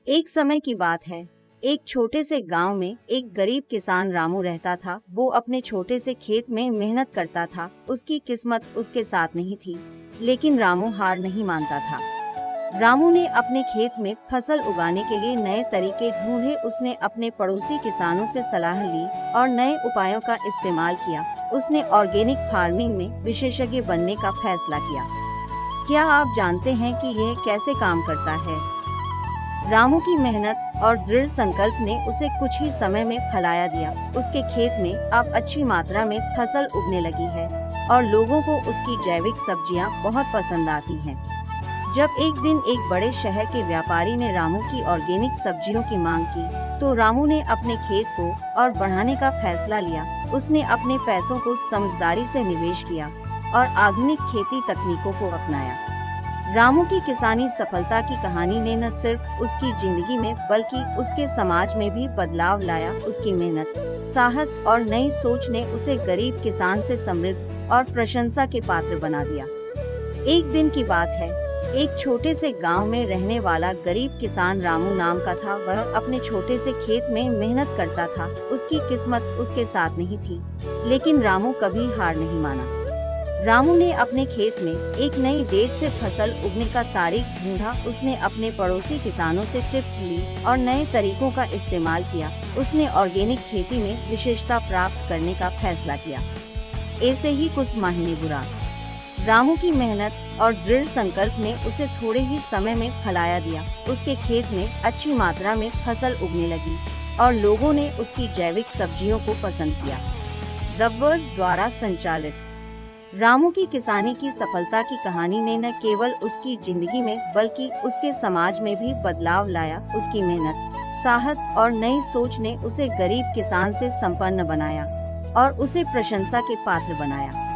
एक समय की बात है। एक छोटे से गांव में एक गरीब किसान रामू रहता था। वो अपने छोटे से खेत में मेहनत करता था। उसकी किस्मत उसके साथ नहीं थी, लेकिन रामू हार नहीं मानता था। रामू ने अपने खेत में फसल उगाने के लिए नए तरीके ढूंढे। उसने अपने पड़ोसी किसानों से सलाह ली और नए उपायों का इस्तेमाल किया। उसने ऑर्गेनिक फार्मिंग में विशेषज्ञ बनने का फैसला किया। क्या आप जानते हैं कि यह कैसे काम करता है? रामू की मेहनत और दृढ़ संकल्प ने उसे कुछ ही समय में फलाया दिया। उसके खेत में अब अच्छी मात्रा में फसल उगने लगी है और लोगों को उसकी जैविक सब्जियां बहुत पसंद आती हैं। जब एक दिन एक बड़े शहर के व्यापारी ने रामू की ऑर्गेनिक सब्जियों की मांग की, तो रामू ने अपने खेत को और बढ़ाने का फैसला लिया। उसने अपने पैसों को समझदारी से निवेश किया और आधुनिक खेती तकनीकों को अपनाया। रामू की किसानी सफलता की कहानी ने न सिर्फ उसकी जिंदगी में बल्कि उसके समाज में भी बदलाव लाया। उसकी मेहनत, साहस और नई सोच ने उसे गरीब किसान से समृद्ध और प्रशंसा के पात्र बना दिया। एक दिन की बात है। एक छोटे से गांव में रहने वाला गरीब किसान रामू नाम का था। वह अपने छोटे से खेत में मेहनत करता था। उसकी किस्मत उसके साथ नहीं थी, लेकिन रामू कभी हार नहीं माना। रामू ने अपने खेत में एक नई डेट से फसल उगने का तारीख ढूंढा। उसने अपने पड़ोसी किसानों से टिप्स ली और नए तरीकों का इस्तेमाल किया। उसने ऑर्गेनिक खेती में विशेषता प्राप्त करने का फैसला किया। ऐसे ही कुछ महीने गुजरा। रामू की मेहनत और दृढ़ संकल्प ने उसे थोड़े ही समय में फलाया दिया। उसके खेत में अच्छी मात्रा में फसल उगने लगी और लोगों ने उसकी जैविक सब्जियों को पसंद किया। द वर्स द्वारा संचालित रामू की किसानी की सफलता की कहानी ने न केवल उसकी जिंदगी में बल्कि उसके समाज में भी बदलाव लाया। उसकी मेहनत, साहस और नई सोच ने उसे गरीब किसान से संपन्न बनाया और उसे प्रशंसा के पात्र बनाया।